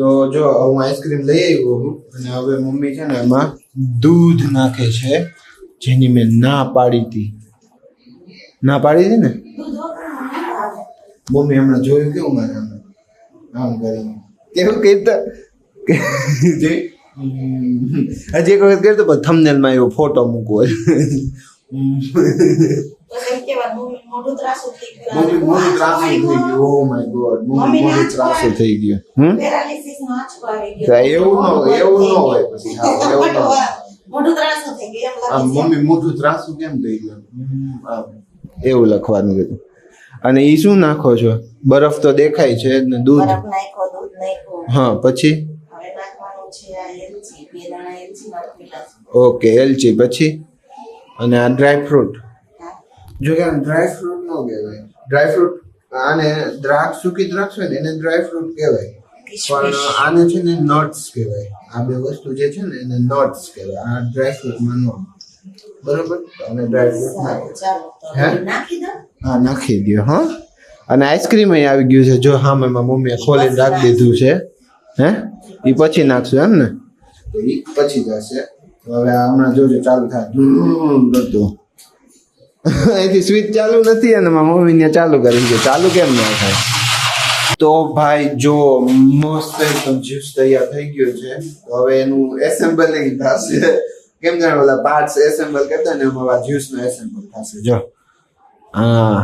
તો જો હું આઈસ્ક્રીમ લઈ આવ્યો છું અને હવે મમ્મી છે ને એમાં દૂધ નાખે છે, જેની મેં ના પાડી હતી ને મમ્મી હમણાં જોયું કેવું મારે આમ કરીને કેવું કહેતા હજી એક વખત કરતો પણ થંબનેલમાં એવો ફોટો મૂકવો મોટું ત્રાસું થઈ ગયું. એવું ન હોય પછી મમ્મી મોટું ત્રાસું કેમ થઈ ગયું એવું લખવાનું કીધું. અને ઈ શું નાખો છો? બરફ તો દેખાય છે ને દૂધ. હા પછી ઓકે એલચી પછી અને આ ડ્રાયફ્રૂટ. જો કે ડ્રાયફ્રૂટ નો કહેવાય, ડ્રાયફ્રૂટ આને દ્રાક્ષ સૂકી દ્રાક્ષ હોય ને એને ડ્રાયફ્રૂટ કહેવાય, પણ આને છે ને નટ્સ કહેવાય. આ બે વસ્તુ જે છે ને એને નટ્સ કહેવાય, આ ડ્રાયફ્રૂટમાં નો. બરોબર, અને ડ્રાયફ્રૂટ હા નાખી દો. હા અને આઈસ્ક્રીમ આવી ગયું છે જો હા મમ્મીએ ખોલીને રાખી દીધું છે. હે એ પછી નાખશું એમ ને? તો એ પછી જશે. હવે હમણાં જોજો ચાલુ થાય બધું. અહીંથી સ્વિચ ચાલુ નથી અને મમ્મી ને ચાલુ કરી છે. ચાલુ કેમ ન થાય? તો ભાઈ જો મસ્ત એકદમ જ્યુસ તૈયાર થઈ ગયો છે. હવે એનું એસેમ્બલિંગ થશે. કેમ જાણે ઓલા પાર્ટ્સ એસેમ્બલ કરતા ને એમાં જ્યુસ નો એસેમ્બલ થશે. જો હા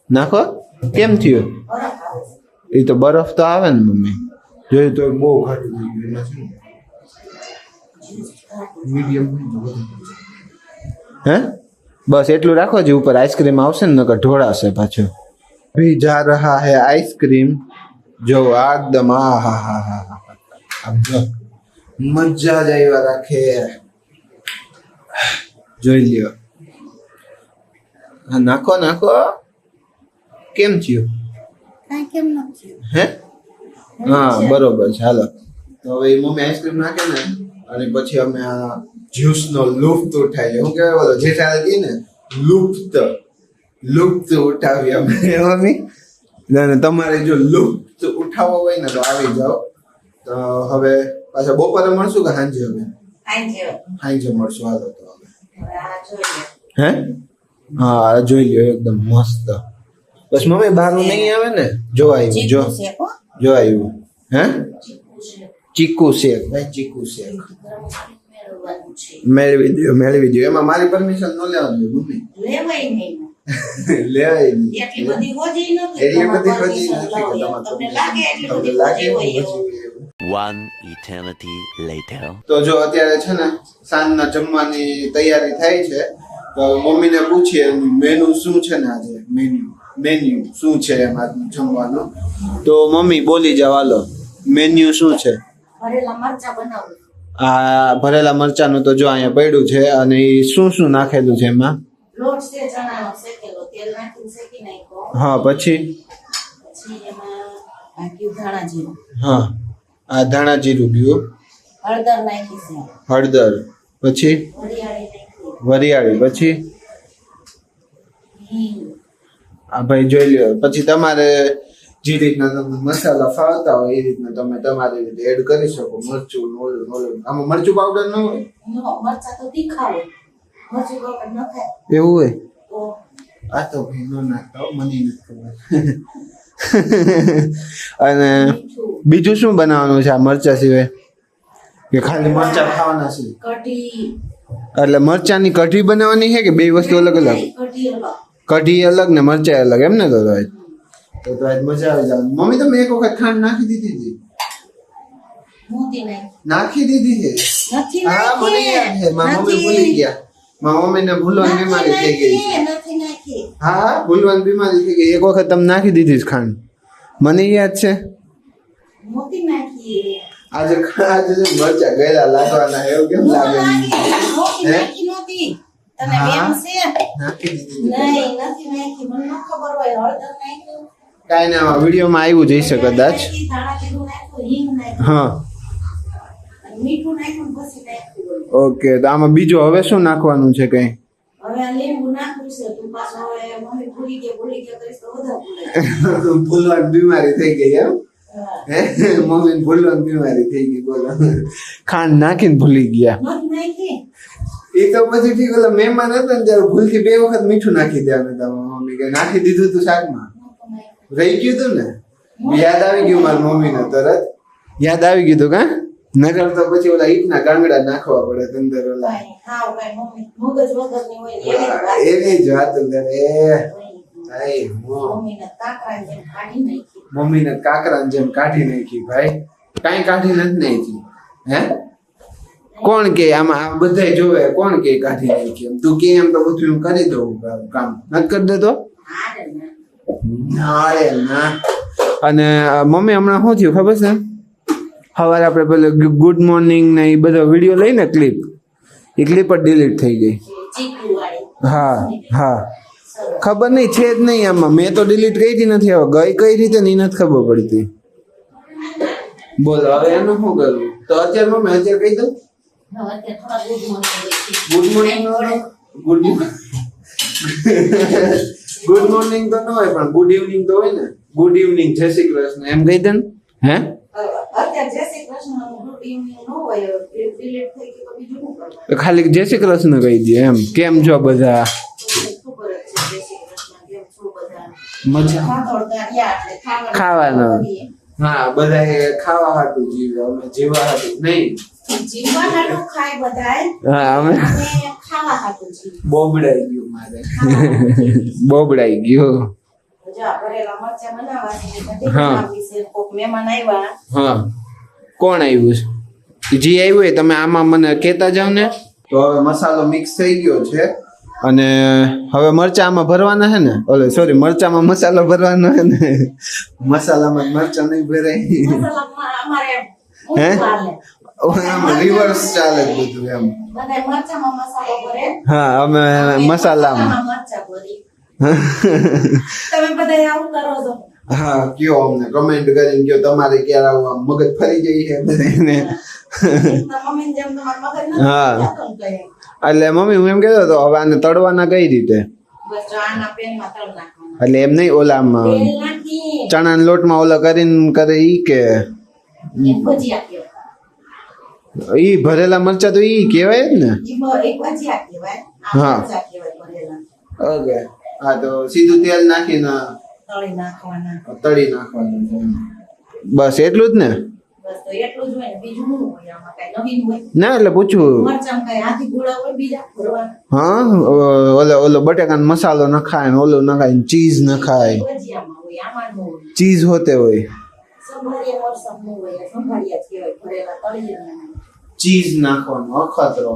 નાખો. કેમ થયું? એ તો બરફ તો આવે ને મમ્મી. જોયું તો બહુ ઘાટું થઈ ગયું. મીડિયમ હે બસ એટલું રાખો જે ઉપર આઈસ્ક્રીમ આવશે ને નકર ઢોળાશે પાછો. ભી જા રહા હે આઈસ્ક્રીમ. જો એકદમ આ હા હા હા હા મજા જ આવ્યા રાખે. જોઈ લ્યો. હા નાખો નાખો. કેમ થયું? હે હા બરોબર છે. હાલો તો હવે મમ્મી આઈસ્ક્રીમ નાખે ને અને પછી અમે આ જ્યુસ નો લુફ્ત ઉઠાવીએ. હું કહેવાય બોલો જેઠાલાલ કહે ને લુફ્ત ઉઠાવીએ અમે મમ્મી. તમારે જો લુફ્ત ઉઠાવવો હોય ને તો આવી જાઓ. તો હવે પાછા બપોરે મળશું કે સાંજે? હવે સાંજે મળશું. હાલો તો હે હા જોઈ લ્યો એકદમ મસ્ત. બસ મમ્મી બહારનું નહીં આવે ને? જો આવ્યું જો આવ્યું. હે ચીકુ શેક ભાઈ, ચીકુ શેક મેળવી દો. એમાં મારી પરમિશન ન લેવા જોઈએ મમ્મી. લેવાય નહીં. એટલી બધી હોજી નથી. One eternity later. તો જો અત્યારે છે ને સાંજના જમવાની તૈયારી થાય છે. તો મમ્મીને પૂછીએ મેનુ શું છે ને આજે. મેન્યુ શું છે એમાં જમવાનું? તો મમ્મી બોલી જાવ હાલો. મેન્યુ શું છે? આ ભરેલા મરચાનું તો જો અહીંયા પડ્યું છે. અને એ શું નાખેલું છે એમાં? લોટ છે ચણાનો શેકેલો, તેલ નાખીને શેકી નાખ્યો. હા પછી એમાં નાખ્યું ધાણા જીરું. હા આ ધાણા જીરું ગયું. હળદર નાખી છે. હળદર પછી વરિયાળી પછી આ ભાઈ જોઈ લ્યો. પછી તમારે જે રીતના તમને મસાલા ફાવતા હોય એ રીતના તમે તમારી રીતે એડ કરી શકો. મરચું આમાં મરચું પાવડર ન હોય? મરચા તો તીખા હોય, મરચું પાવડર ન ખાય એવું હોય? આ તો ભાઈ ન નાખતા મને નથી ખબર. અને બીજું શું બનાવવાનું છે આ મરચા સિવાય? કે ખાલી મરચા ખાવાના છે? કઢી. એટલે મરચાની કઢી બનાવવાની છે કે બે વસ્તુ અલગ અલગ? કઢી અલગ ને મરચા અલગ એમ ને? તો આજ મજા આવી જાય. મમ્મી તમે એક વખત ખાંડ નાખી દીધી હતી. નાખી દીધી છે? હા મને યાદ છે. મારા મમ્મી ભૂલી ગયા. મારા મમ્મીને ભૂલવાની બીમારી થઈ ગઈ છે. હા ભૂલવાની બીમારી થઈ ગઈ. એક વખત તમે નાખી દીધી ખાંડ, મને યાદ છે. આજે મરચા ગયેલા લાગવાના એવું કેમ લાગે? કાઈ ના વિડીયોમાં આવ્યું જઈશે કદાચ. હા ઓકે તો આમાં બીજું હવે શું નાખવાનું છે કઈ? ભૂલવાની બીમારી થઈ ગઈ એમ? હે મમ્મી ભૂલવાની બીમારી થઈ ગઈ બોલો ખાંડ નાખીને ભૂલી ગયા મત નાખી એ તો પછી ઠીક ઓલા મહેમાન હતા ને ત્યારે ભૂલથી 2 વખત મીઠું નાખી દેવાનું તમારી મમ્મી કે નાખી દીધું તું શાકમાં રહી ગયું તું ને યાદ આવી ગયું મારી મમ્મીને તરત યાદ આવી ગયું તું કા નકર તો પછી ઓલા ઈટના ગાંગડા નાખવા પડે અંદર ઓલા ખાવ કઈ મમ્મી મગજ વગરની હોય ને એવી જ વાત કરે મમ્મીને કાકરાની જેમ કાઢી નાખી ભાઈ કાંઈ કાઢી નથી નાખી હે કોણ કે આમાં આ બધાય જોવે કોણ કે કાઢી નાખી એમ તું કે એમ તો બધું હું કરી દઉં કામ નથી કરી દેતો ના અને મમ્મી હમણાં શું થયું ખબર છે સવારે આપણે પેલો ગુડ મોર્નિંગ ને એ બધો વિડીયો લઈને ક્લિપ એ ક્લિપ જ ડિલીટ થઈ ગઈ હા હા ખબર નહીં છે જ નહીં આમાં મેં તો ડિલીટ કરી નથી હવે ગઈ કઈ રીતે નહીં નથી ખબર પડતી બોલો હવે એનું શું કરવું તો અત્યારે મમ્મી અત્યારે કહી દઉં ગુડ મોર્નિંગ ગુડ મોર્નિંગ તો ન હોય પણ ગુડ ઇવનિંગ તો હોય ને ગુડ ઇવનિંગ જય શ્રી કૃષ્ણ એમ કહી દે ને હે ખાલી જય શ્રી કૃષ્ણ કહી દે એમ કેમ છો બધા ખાવાનું હા બધા ખાવા હાટું જીવે અમે જીવા હાટું નહીં હા અમે બોબડાઈ ગયું મારે બોબડાઈ ગયું હા કોણ આવ્યું છે જી આવ્યું હોય તમે આમાં મને કહેતા જાવ ને તો હવે મસાલો મિક્સ થઈ ગયો છે અને હવે મરચા આમાં ભરવાના છે ને ઓલે સોરી મરચામાં મસાલો ભરવાનો છે ને મસાલામાં મરચા નહીં ભરાય હે રિવર્સ ચાલે બધું એમ હા અમે મસાલામાં હા કયો અમને કમેન્ટ કરીને કયો તમારે ક્યારે આવું આમ મગજ ફરી જાય છે બધાને હા એટલે મમ્મી હું એમ કહેતો હતો હવે આને તળવાના કઈ રીતે એટલે એમ નહીં ઓલામાં ચણાના લોટમાં ઓલા કરીને કરે ઈ કે ઈ ભરેલા મરચા તો ઈ કહેવાય જ ને હા ઓકે હા તો સીધું તેલ નાખીને તળી નાખવાનું બસ એટલું જ ને ના એટલે પૂછવું હા ઓલો બટેકાનો મસાલો નખાય ને ઓલો નખાય ચીઝ નખાય ચીઝ હોતે હોય ચીઝ નાખવાનો અખતરો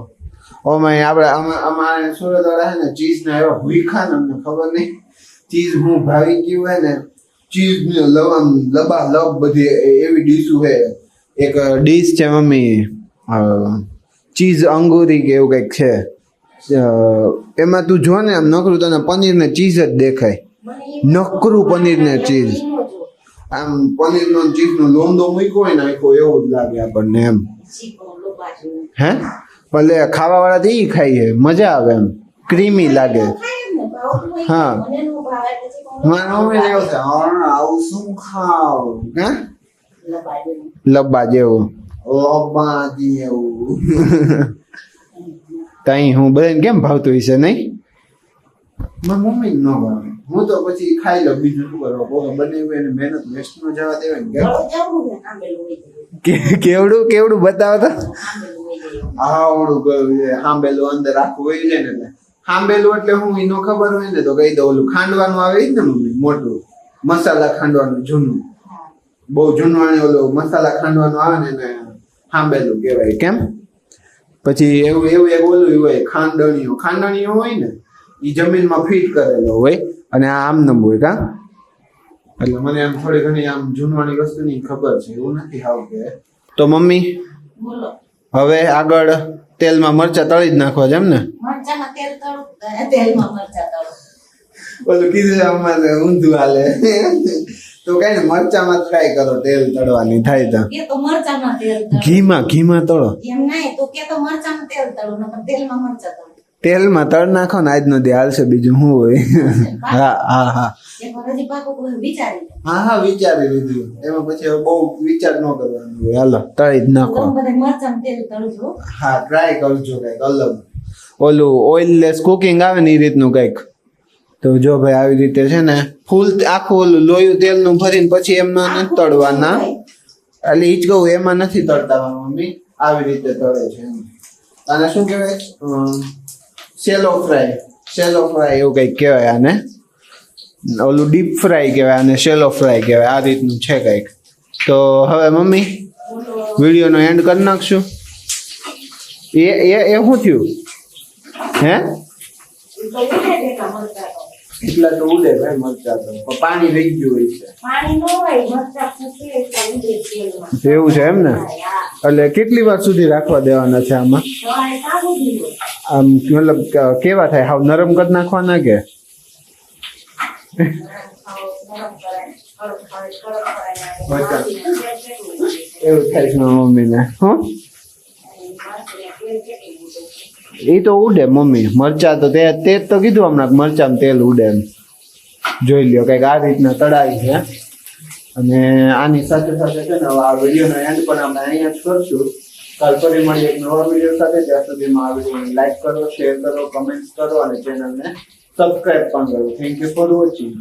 ઓમાં આપણે અમારે સુરત વાળા છે ને ચીઝ ના એવા ભૂખા ને અમને ખબર નહીં ચીઝ હું ભાવી ગયું હોય ને ચીઝ ને લબા લબ બધી એવી ડીશું છે એક ડીશ છે મમ્મી ચીઝ અંગુરી કે એવું કંઈક છે એમાં તું જો ને આમ નકરું તને પનીર ને ચીઝ જ દેખાય નકરું પનીર ને ચીઝ આમ પનીર નો ચીઝ નો લોંદો મૂક્યો હોય ને આખો એવું જ લાગે આપણને એમ હે ભલે ખાવા વાળા તો ઈ ખાઈએ મજા આવે એમ ક્રીમી લાગે હા મારા મમ્મી એવું છે આવું શું ખાવ હા લબ્બા જેવું લબ્બા જેવું તઈ હું બધાને કેમ ભાવતું હશે નહીં મારી મમ્મી ન ભાવે હું તો પછી ખાઈ લઉં બીજું શું કરવા બનાવ્યું એને મહેનત વેસ્ટ ન જવા દેવાય ને કેવડું બતાવો તો આવડું ગયું છે હાંબેલું અંદર આખું હોય છે ને એટલે હાંબેલું એટલે હું એનો ખબર હોય ને તો કહી દઉં ઓલું ખાંડવાનું આવે ને મમ્મી મોટું મસાલા ખાંડવાનું જૂનું બહુ જૂનવાણી ઓલું મસાલા ખાંડવાનું આવે ને એને હાંબેલું કહેવાય કેમ પછી એવું એક ઓલું હોય ખાંડણીઓ હોય ને એ જમીનમાં ફિટ કરેલો હોય અને આ આમનમ હોય કા એટલે મને આમ થોડી ઘણી આમ જૂનવાણી વસ્તુની ખબર છે એવું નથી હાવ કે તો મમ્મી હવે આગળ તેલમાં મરચા તળી જ નાખવા છે એમ ને ઓલું કીધું અમારે ઊંધું હાલે તો કઈ ને મરચામાં ટ્રાય કરો તેલ તળવાની થાય તો ઘીમાં તળો એમ નહીં તો કે તો મરચામાં તેલ તળો નકર તેલમાં મરચા તળો તેલમાં તળ નાખો ને આજનો દી હાલશે, બીજું શું હોય. હા હા હા એમાં હજી પાકો કોઈ વિચારી લે. હા હા વિચારી લીધું. એમાં પછી હવે બહુ વિચાર ન કરવાનો હોય. હાલો તળી જ નાખો. તમે બધા મરચાં તેલ તળજો. હા ટ્રાય કરજો કઈક અલગ, ઓલું ઓઇલલેસ કુકિંગ આવે ને એ રીતનું કઈક. તો જો ભાઈ આવી રીતે છે ને ફૂલ આખું ઓલું લોયું તેલનું ભરીને પછી એમનો નથી તળવાના, એટલે ઈ જ કહું એમાં નથી તળતા મમ્મી, આવી રીતે તળે છે એમ. અને શું કહેવાય, શેલો ફ્રાય એવું કઈક કહેવાય આને. ઓલું ડીપ ફ્રાય કહેવાય અને શેલો ફ્રાય કહેવાય, આ રીતનું છે કઈક. તો હવે મમ્મી વિડીયોનો એન્ડ કરી નાખશું. એ શું થયું હે? તો ઉડે દેખા મરચાં તો. એટલા તો ઉડે ભાઈ મરચા તો, પણ પાણી રહી ગયું હોય છે. પાણી ન હોય, મરચાં ફૂટે એટલે ઉડે તેલમાં. એવું છે એમ ને? હા. એટલે કેટલી વાર સુધી રાખવા દેવાના છે આમાં? સવારે સારું દીધું. આમ મતલબ કેવા થાય, હાવ નરમ કરી નાખવાના કે? એવું થાય છે મમ્મીને. હો એ તો ઉડે મમ્મી, મરચા તો તે જ તો કીધું હમણાં, મરચામાં તેલ ઉડે એમ. જોઈ લ્યો કઈક આ રીતના તળાવી છે. અને આની સાથે સાથે છે ને આ વિડીયોનો એન્ડ પણ આપણે અહીંયા જ કરશું. કાલ ફરી મળીએ એક નવા વિડીયો સાથે. ત્યાં સુધીમાં આ વિડીયોને લાઈક કરો, શેર કરો, કમેન્ટ કરો અને ચેનલને સબસ્ક્રાઇબ પણ કરો. Thank you for watching.